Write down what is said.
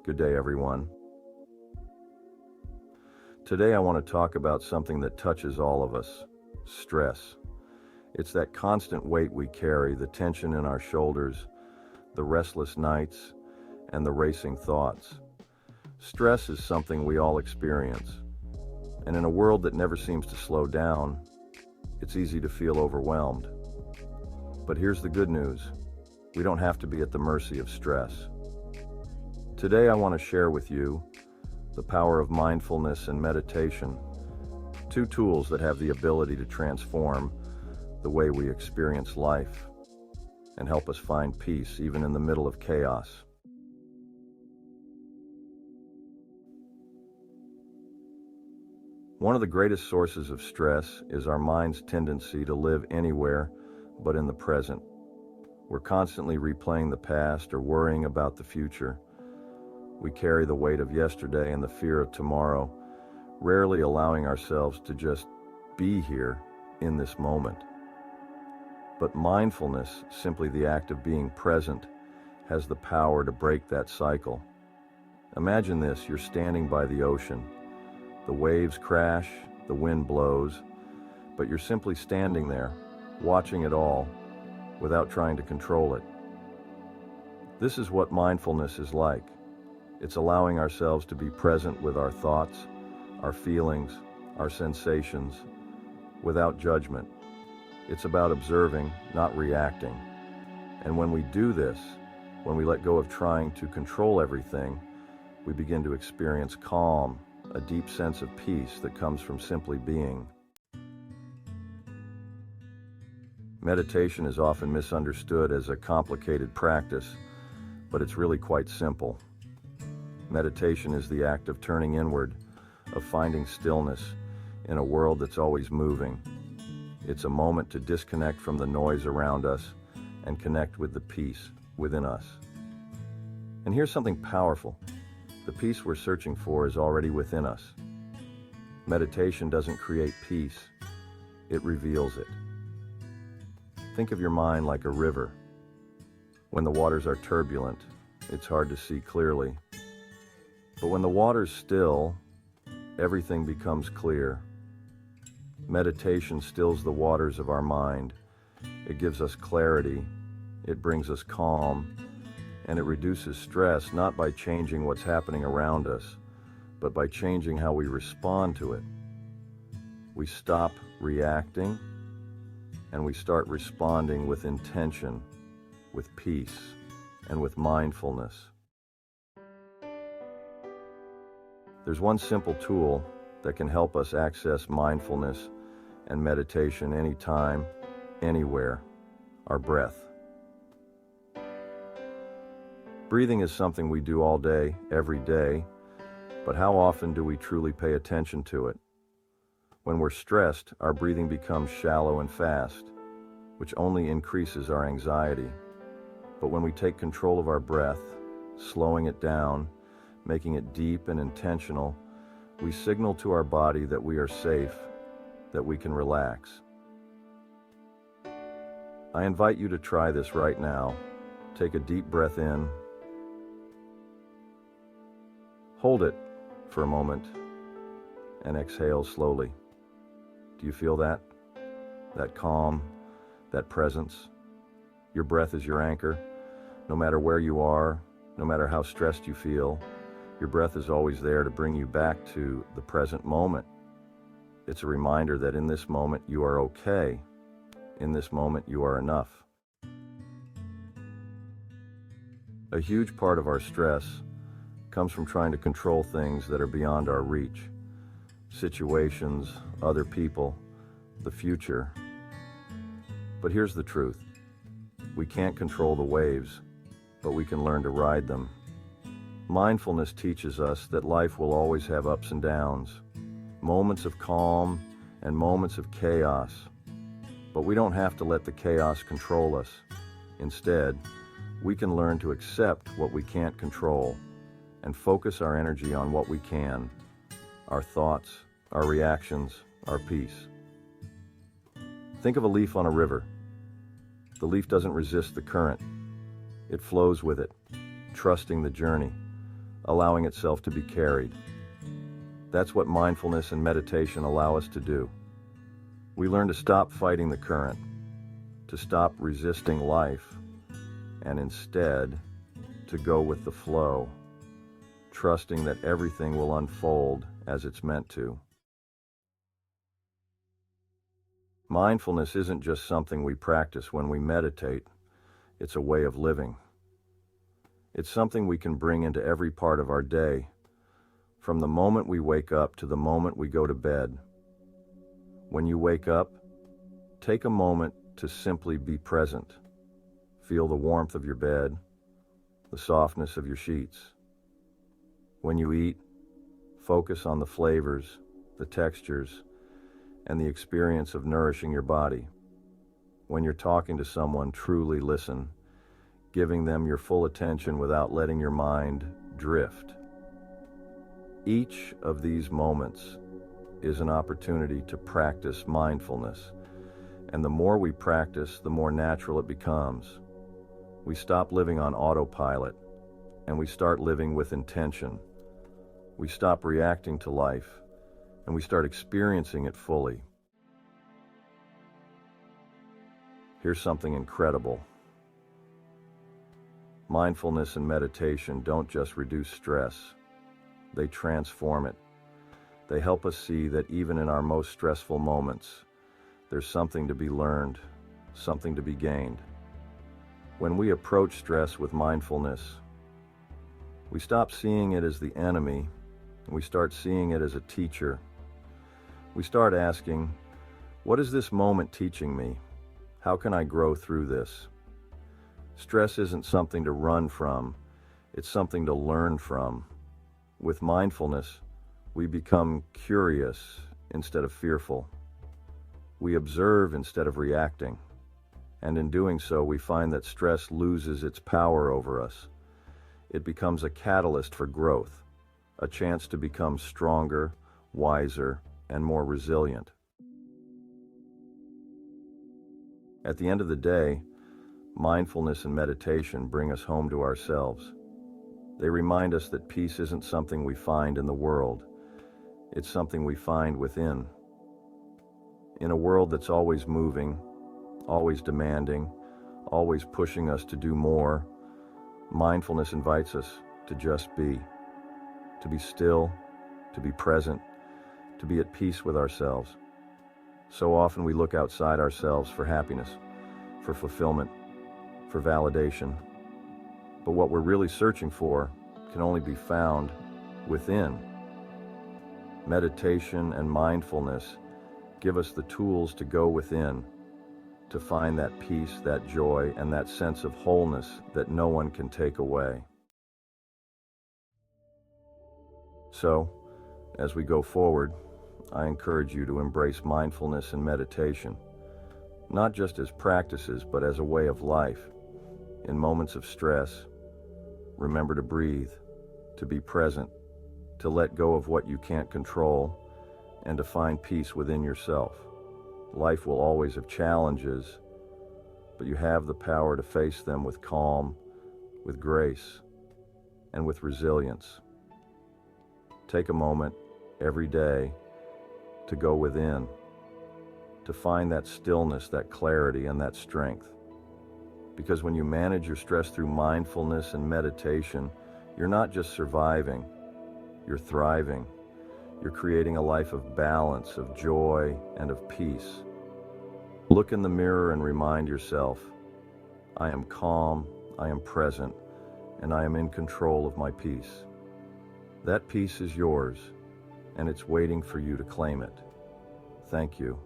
Good day, everyone. Today I want to talk about something that touches all of us: stress. It's that constant weight we carry, the tension in our shoulders, the restless nights, and the racing thoughts. Stress is something we all experience, and in a world that never seems to slow down, it's easy to feel overwhelmed. But here's the good news: we don't have to be at the mercy of stress. Today I want to share with you the power of mindfulness and meditation, two tools that have the ability to transform the way we experience life and help us find peace even in the middle of chaos. One of the greatest sources of stress is our mind's tendency to live anywhere but in the present. We're constantly replaying the past or worrying about the future. We carry the weight of yesterday and the fear of tomorrow, rarely allowing ourselves to just be here in this moment. But mindfulness, simply the act of being present, has the power to break that cycle. Imagine this: you're standing by the ocean. The waves crash, the wind blows, but you're simply standing there, watching it all, without trying to control it. This is what mindfulness is like. It's allowing ourselves to be present with our thoughts, our feelings, our sensations, without judgment. It's about observing, not reacting. And when we do this, when we let go of trying to control everything, we begin to experience calm, a deep sense of peace that comes from simply being. Meditation is often misunderstood as a complicated practice, but it's really quite simple. Meditation is the act of turning inward, of finding stillness in a world that's always moving. It's a moment to disconnect from the noise around us and connect with the peace within us. And here's something powerful: the peace we're searching for is already within us. Meditation doesn't create peace, it reveals it. Think of your mind like a river. When the waters are turbulent, it's hard to see clearly. But when the water's still, everything becomes clear. Meditation stills the waters of our mind. It gives us clarity, it brings us calm, and it reduces stress not by changing what's happening around us, but by changing how we respond to it. We stop reacting, and we start responding with intention, with peace, and with mindfulness. There's one simple tool that can help us access mindfulness and meditation anytime, anywhere: our breath. Breathing is something we do all day, every day, but how often do we truly pay attention to it? When we're stressed, our breathing becomes shallow and fast, which only increases our anxiety. But when we take control of our breath, slowing it down, making it deep and intentional, we signal to our body that we are safe, that we can relax. I invite you to try this right now. Take a deep breath in. Hold it for a moment and exhale slowly. Do you feel that? That calm, that presence? Your breath is your anchor. No matter where you are, no matter how stressed you feel, your breath is always there to bring you back to the present moment. It's a reminder that in this moment you are okay. In this moment you are enough. A huge part of our stress comes from trying to control things that are beyond our reach. Situations, other people, the future. But here's the truth: we can't control the waves, but we can learn to ride them. Mindfulness teaches us that life will always have ups and downs, moments of calm and moments of chaos. But we don't have to let the chaos control us. Instead, we can learn to accept what we can't control and focus our energy on what we can: our thoughts, our reactions, our peace. Think of a leaf on a river. The leaf doesn't resist the current. It flows with it, trusting the journey. allowing itself to be carried. That's what mindfulness and meditation allow us to do. We learn to stop fighting the current, to stop resisting life, and instead to go with the flow, trusting that everything will unfold as it's meant to. Mindfulness isn't just something we practice when we meditate, it's a way of living. It's something we can bring into every part of our day, from the moment we wake up to the moment we go to bed. When you wake up, take a moment to simply be present. Feel the warmth of your bed, the softness of your sheets. When you eat, focus on the flavors, the textures, and the experience of nourishing your body. When you're talking to someone, truly listen, giving them your full attention without letting your mind drift. Each of these moments is an opportunity to practice mindfulness, and the more we practice, the more natural it becomes. We stop living on autopilot, and we start living with intention. We stop reacting to life, and we start experiencing it fully. Here's something incredible. Mindfulness and meditation don't just reduce stress, they transform it. They help us see that even in our most stressful moments, there's something to be learned, something to be gained. When we approach stress with mindfulness, we stop seeing it as the enemy, and we start seeing it as a teacher. We start asking, what is this moment teaching me? How can I grow through this? Stress isn't something to run from, it's something to learn from. With mindfulness, we become curious instead of fearful. We observe instead of reacting. And in doing so, we find that stress loses its power over us. It becomes a catalyst for growth, a chance to become stronger, wiser, and more resilient. At the end of the day, mindfulness and meditation bring us home to ourselves. They remind us that peace isn't something we find in the world, it's something we find within. In a world that's always moving, always demanding, always pushing us to do more, mindfulness invites us to just be. To be still, to be present, to be at peace with ourselves. So often we look outside ourselves for happiness, for fulfillment, for validation. But what we're really searching for can only be found within. Meditation and mindfulness give us the tools to go within, to find that peace, that joy, and that sense of wholeness that no one can take away. So, as we go forward, I encourage you to embrace mindfulness and meditation, not just as practices, but as a way of life. In moments of stress, remember to breathe, to be present, to let go of what you can't control, and to find peace within yourself. Life will always have challenges, but you have the power to face them with calm, with grace, and with resilience. Take a moment every day to go within, to find that stillness, that clarity, and that strength. Because when you manage your stress through mindfulness and meditation, you're not just surviving, you're thriving. You're creating a life of balance, of joy, and of peace. Look in the mirror and remind yourself, I am calm, I am present, and I am in control of my peace. That peace is yours, and it's waiting for you to claim it. Thank you.